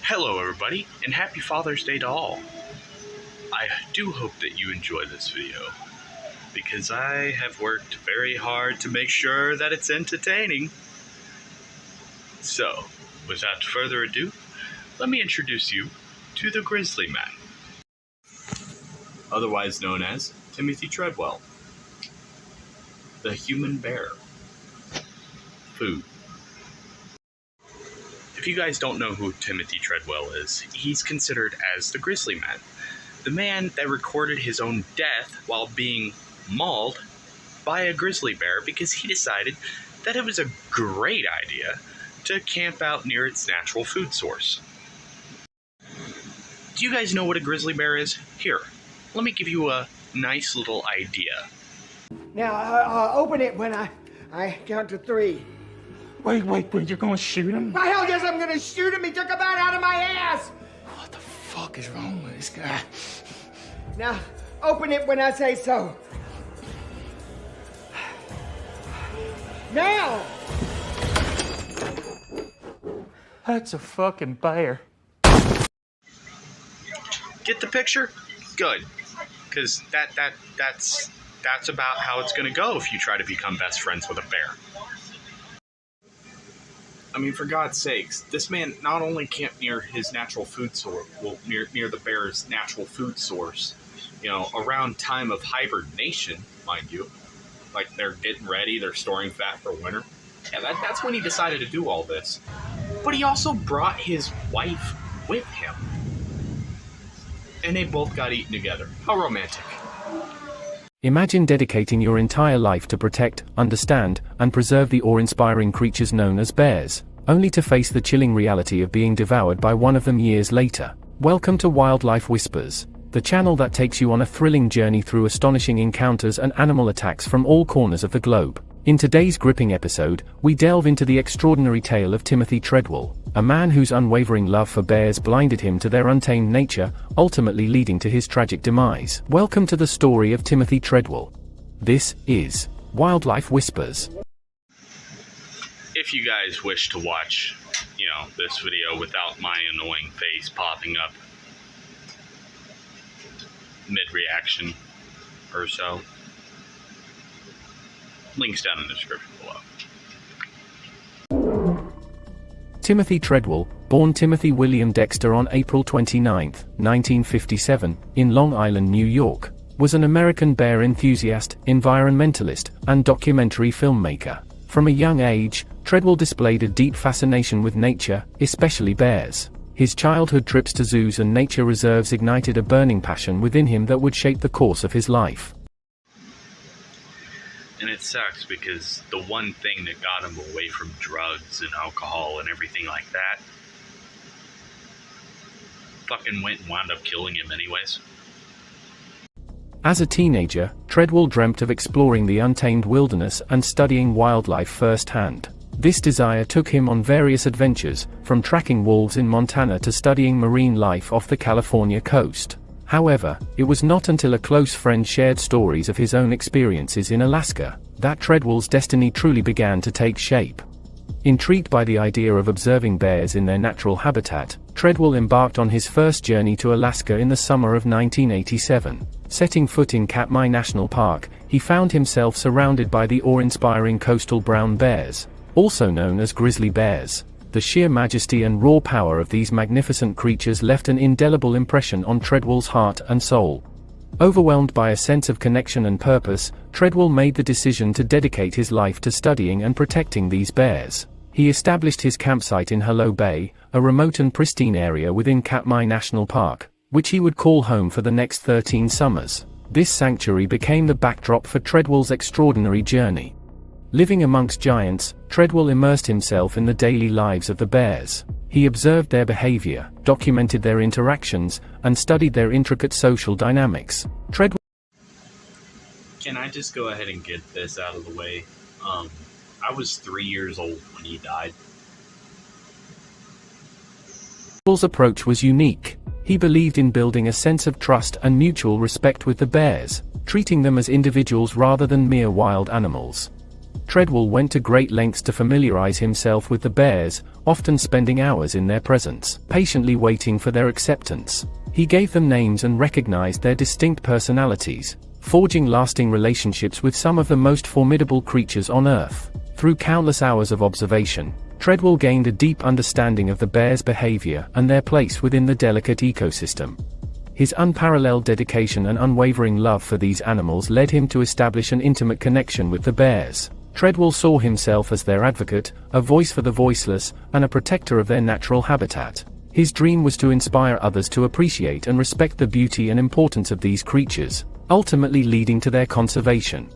Hello everybody, and happy Father's Day to all. I do hope that you enjoy this video, because I have worked very hard to make sure that it's entertaining. So, without further ado, let me introduce you to the Grizzly Man, otherwise known as Timothy Treadwell, the human bear. Food. If you guys don't know who Timothy Treadwell is, he's considered as the Grizzly Man, the man that recorded his own death while being mauled by a grizzly bear because he decided that it was a great idea to camp out near its natural food source. Do you guys know what a grizzly bear is? Here, let me give you a nice little idea. Now, open it when I count to 3. Wait, you're gonna shoot him? Why, hell yes, I'm gonna shoot him. He took a bite out of my ass. What the fuck is wrong with this guy? Now, open it when I say so. Now! That's a fucking bear. Get the picture? Good. Because that's about how it's gonna go if you try to become best friends with a bear. I mean, for God's sakes, this man not only camped near his natural food source, well, near the bear's natural food source, you know, around time of hibernation, mind you. Like, they're getting ready, they're storing fat for winter. Yeah, that's when he decided to do all this. But he also brought his wife with him. And they both got eaten together. How romantic. Imagine dedicating your entire life to protect, understand, and preserve the awe-inspiring creatures known as bears, only to face the chilling reality of being devoured by one of them years later. Welcome to Wildlife Whispers, the channel that takes you on a thrilling journey through astonishing encounters and animal attacks from all corners of the globe. In today's gripping episode, we delve into the extraordinary tale of Timothy Treadwell, a man whose unwavering love for bears blinded him to their untamed nature, ultimately leading to his tragic demise. Welcome to the story of Timothy Treadwell. This is Wildlife Whispers. If you guys wish to watch, you know, this video without my annoying face popping up mid-reaction or so, links down in the description below. Timothy Treadwell, born Timothy William Dexter on April 29, 1957, in Long Island, New York, was an American bear enthusiast, environmentalist, and documentary filmmaker. From a young age, Treadwell displayed a deep fascination with nature, especially bears. His childhood trips to zoos and nature reserves ignited a burning passion within him that would shape the course of his life. And it sucks because the one thing that got him away from drugs and alcohol and everything like that fucking went and wound up killing him anyways. As a teenager, Treadwell dreamt of exploring the untamed wilderness and studying wildlife firsthand. This desire took him on various adventures, from tracking wolves in Montana to studying marine life off the California coast. However, it was not until a close friend shared stories of his own experiences in Alaska that Treadwell's destiny truly began to take shape. Intrigued by the idea of observing bears in their natural habitat, Treadwell embarked on his first journey to Alaska in the summer of 1987. Setting foot in Katmai National Park, he found himself surrounded by the awe-inspiring coastal brown bears, also known as grizzly bears. The sheer majesty and raw power of these magnificent creatures left an indelible impression on Treadwell's heart and soul. Overwhelmed by a sense of connection and purpose, Treadwell made the decision to dedicate his life to studying and protecting these bears. He established his campsite in Hello Bay, a remote and pristine area within Katmai National Park, which he would call home for the next 13 summers. This sanctuary became the backdrop for Treadwell's extraordinary journey. Living amongst giants, Treadwell immersed himself in the daily lives of the bears. He observed their behavior, documented their interactions, and studied their intricate social dynamics. Treadwell. Can I just go ahead and get this out of the way? I was 3 years old when he died. Treadwell's approach was unique. He believed in building a sense of trust and mutual respect with the bears, treating them as individuals rather than mere wild animals. Treadwell went to great lengths to familiarize himself with the bears, often spending hours in their presence, patiently waiting for their acceptance. He gave them names and recognized their distinct personalities, forging lasting relationships with some of the most formidable creatures on Earth. Through countless hours of observation, Treadwell gained a deep understanding of the bears' behavior and their place within the delicate ecosystem. His unparalleled dedication and unwavering love for these animals led him to establish an intimate connection with the bears. Treadwell saw himself as their advocate, a voice for the voiceless, and a protector of their natural habitat. His dream was to inspire others to appreciate and respect the beauty and importance of these creatures, ultimately leading to their conservation.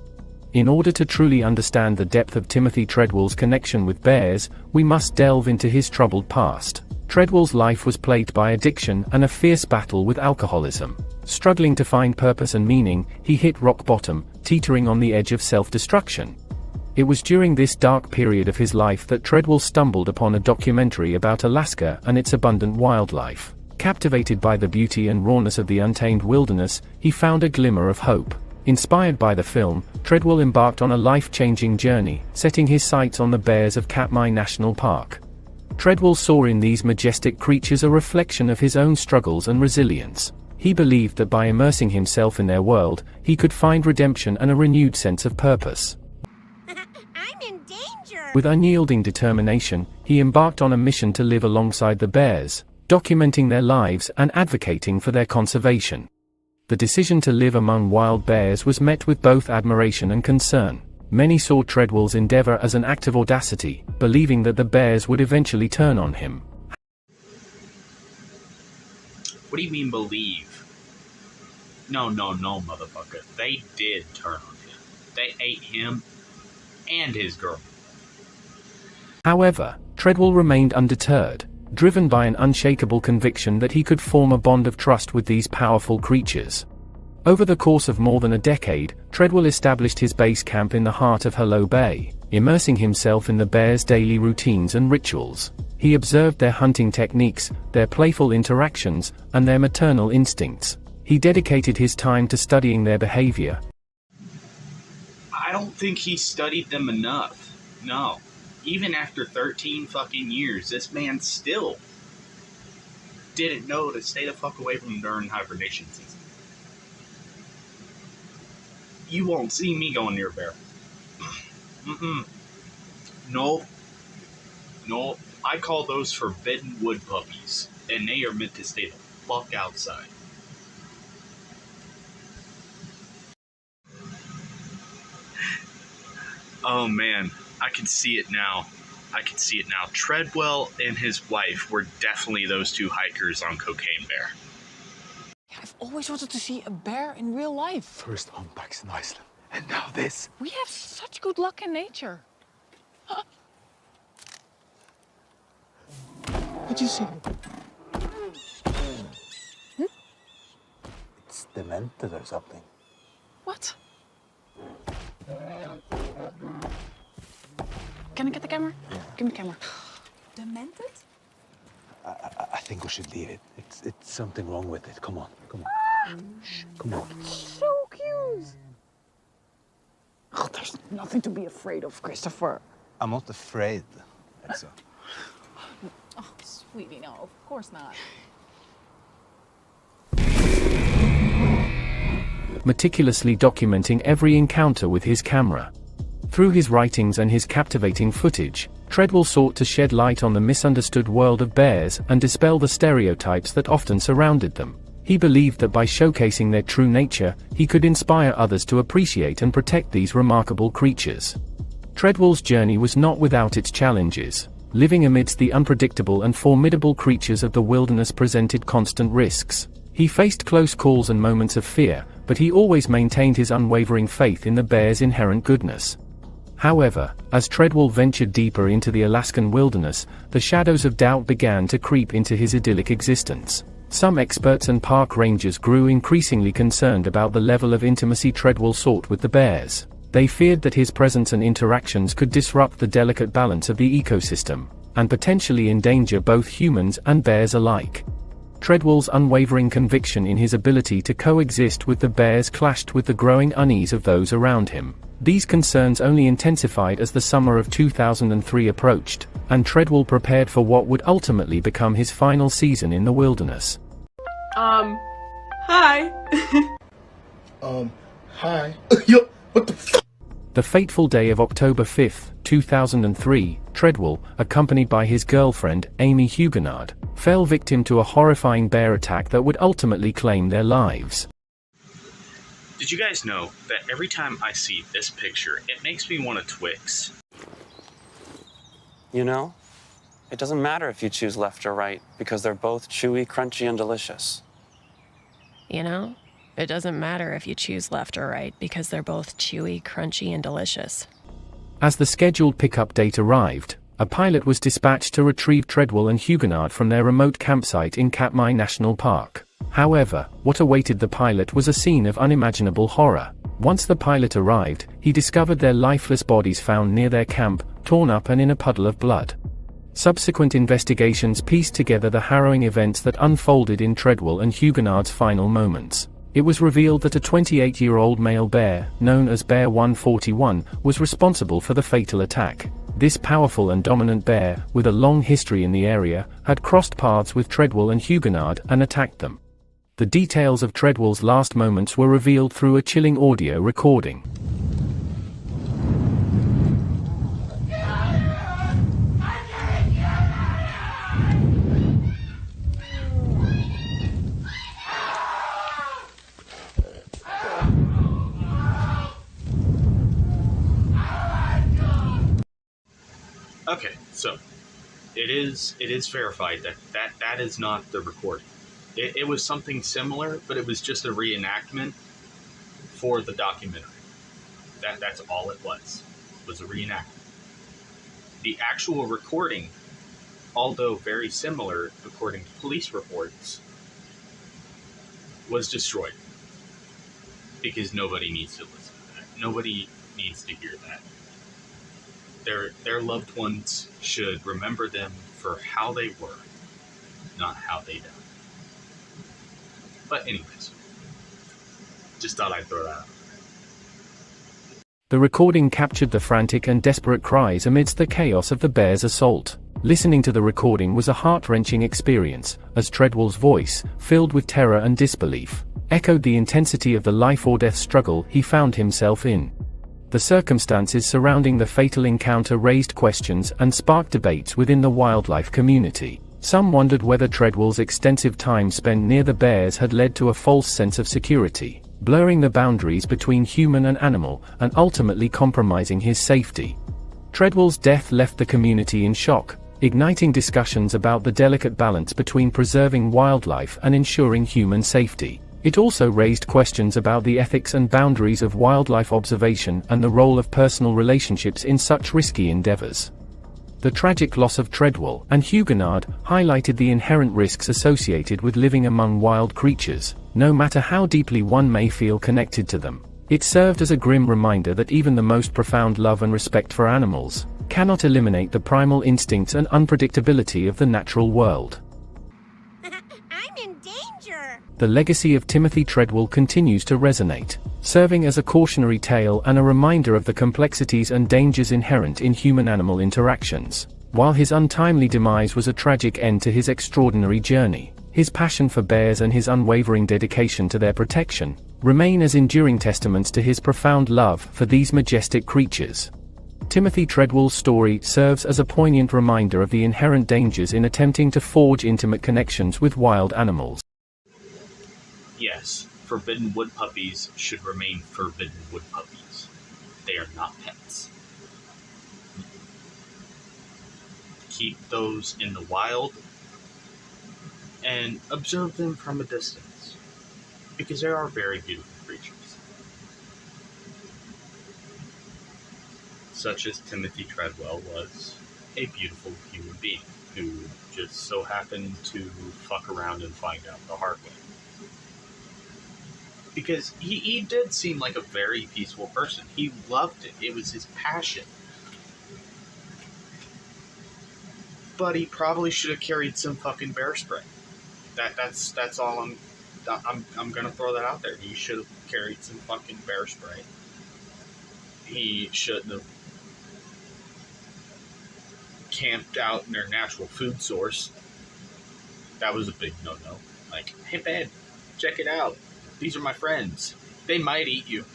In order to truly understand the depth of Timothy Treadwell's connection with bears, we must delve into his troubled past. Treadwell's life was plagued by addiction and a fierce battle with alcoholism. Struggling to find purpose and meaning, he hit rock bottom, teetering on the edge of self-destruction. It was during this dark period of his life that Treadwell stumbled upon a documentary about Alaska and its abundant wildlife. Captivated by the beauty and rawness of the untamed wilderness, he found a glimmer of hope. Inspired by the film, Treadwell embarked on a life-changing journey, setting his sights on the bears of Katmai National Park. Treadwell saw in these majestic creatures a reflection of his own struggles and resilience. He believed that by immersing himself in their world, he could find redemption and a renewed sense of purpose. I'm in danger! With unyielding determination, he embarked on a mission to live alongside the bears, documenting their lives and advocating for their conservation. The decision to live among wild bears was met with both admiration and concern. Many saw Treadwell's endeavor as an act of audacity, believing that the bears would eventually turn on him. What do you mean believe? No, motherfucker. They did turn on him. They ate him and his girl. However, Treadwell remained undeterred, driven by an unshakable conviction that he could form a bond of trust with these powerful creatures. Over the course of more than a decade, Treadwell established his base camp in the heart of Hello Bay, immersing himself in the bears' daily routines and rituals. He observed their hunting techniques, their playful interactions, and their maternal instincts. He dedicated his time to studying their behavior. I don't think he studied them enough. No. Even after 13 fucking years, this man still didn't know to stay the fuck away from them during hibernation season. You won't see me going near a bear. No. I call those forbidden wood puppies, and they are meant to stay the fuck outside. Oh man, I can see it now. Treadwell and his wife were definitely those two hikers on Cocaine Bear. I've always wanted to see a bear in real life. First humpbacks in Iceland, and now this. We have such good luck in nature. Huh? What'd you see? It's demented or something. What? Can I get the camera? Yeah. Give me the camera. Demented? I think we should leave it. It's something wrong with it. Come on. Shh, come on. So cute. Oh, there's nothing to be afraid of, Christopher. I'm not afraid. Oh, sweetie, no, of course not. Meticulously documenting every encounter with his camera. Through his writings and his captivating footage, Treadwell sought to shed light on the misunderstood world of bears and dispel the stereotypes that often surrounded them. He believed that by showcasing their true nature, he could inspire others to appreciate and protect these remarkable creatures. Treadwell's journey was not without its challenges. Living amidst the unpredictable and formidable creatures of the wilderness presented constant risks. He faced close calls and moments of fear, but he always maintained his unwavering faith in the bear's inherent goodness. However, as Treadwell ventured deeper into the Alaskan wilderness, the shadows of doubt began to creep into his idyllic existence. Some experts and park rangers grew increasingly concerned about the level of intimacy Treadwell sought with the bears. They feared that his presence and interactions could disrupt the delicate balance of the ecosystem, and potentially endanger both humans and bears alike. Treadwell's unwavering conviction in his ability to coexist with the bears clashed with the growing unease of those around him. These concerns only intensified as the summer of 2003 approached, and Treadwell prepared for what would ultimately become his final season in the wilderness. Hi. Hi. Yo, what the f? The fateful day of October 5, 2003, Treadwell, accompanied by his girlfriend, Amy Huguenard, fell victim to a horrifying bear attack that would ultimately claim their lives. Did you guys know that every time I see this picture, it makes me want to Twix? You know, it doesn't matter if you choose left or right, because they're both chewy, crunchy, and delicious. You know, it doesn't matter if you choose left or right, because they're both chewy, crunchy, and delicious. As the scheduled pickup date arrived, a pilot was dispatched to retrieve Treadwell and Huguenard from their remote campsite in Katmai National Park. However, what awaited the pilot was a scene of unimaginable horror. Once the pilot arrived, he discovered their lifeless bodies found near their camp, torn up and in a puddle of blood. Subsequent investigations pieced together the harrowing events that unfolded in Treadwell and Huguenard's final moments. It was revealed that a 28-year-old male bear, known as Bear 141, was responsible for the fatal attack. This powerful and dominant bear, with a long history in the area, had crossed paths with Treadwell and Huguenard and attacked them. The details of Treadwell's last moments were revealed through a chilling audio recording. Okay, so it is verified that is not the recording. It was something similar, but it was just a reenactment for the documentary. That's all it was a reenactment. The actual recording, although very similar according to police reports, was destroyed because nobody needs to listen to that. Nobody needs to hear that. Their loved ones should remember them for how they were, not how they died. But anyways, just thought I'd throw that out. The recording captured the frantic and desperate cries amidst the chaos of the bear's assault. Listening to the recording was a heart-wrenching experience, as Treadwell's voice, filled with terror and disbelief, echoed the intensity of the life-or-death struggle he found himself in. The circumstances surrounding the fatal encounter raised questions and sparked debates within the wildlife community. Some wondered whether Treadwell's extensive time spent near the bears had led to a false sense of security, blurring the boundaries between human and animal, and ultimately compromising his safety. Treadwell's death left the community in shock, igniting discussions about the delicate balance between preserving wildlife and ensuring human safety. It also raised questions about the ethics and boundaries of wildlife observation and the role of personal relationships in such risky endeavors. The tragic loss of Treadwell and Huguenard highlighted the inherent risks associated with living among wild creatures, no matter how deeply one may feel connected to them. It served as a grim reminder that even the most profound love and respect for animals cannot eliminate the primal instincts and unpredictability of the natural world. I'm in danger! The legacy of Timothy Treadwell continues to resonate, serving as a cautionary tale and a reminder of the complexities and dangers inherent in human-animal interactions. While his untimely demise was a tragic end to his extraordinary journey, his passion for bears and his unwavering dedication to their protection remain as enduring testaments to his profound love for these majestic creatures. Timothy Treadwell's story serves as a poignant reminder of the inherent dangers in attempting to forge intimate connections with wild animals. Yes, forbidden wood puppies should remain forbidden wood puppies. They are not pets. Keep those in the wild and observe them from a distance, because they are very beautiful creatures. Such as Timothy Treadwell was a beautiful human being who just so happened to fuck around and find out the hard way. Because he did seem like a very peaceful person. He loved it. It was his passion. But he probably should have carried some fucking bear spray. That's all I'm gonna throw that out there. He should have carried some fucking bear spray. He shouldn't have camped out in their natural food source. That was a big no-no. Like, hey man, check it out. These are my friends. They might eat you.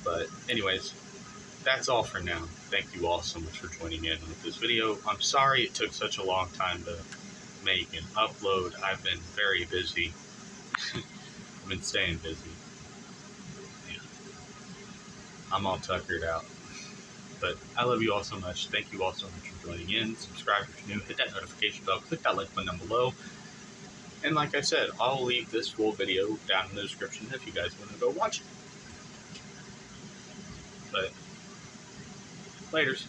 But anyways, that's all for now. Thank you all so much for joining in with this video. I'm sorry it took such a long time to make and upload. I've been very busy. I've been staying busy. Yeah. I'm all tuckered out. But I love you all so much. Thank you all so much for joining in. Subscribe if you're new. Hit that notification bell. Click that like button down below. And like I said, I'll leave this full video down in the description if you guys want to go watch it. But, laters.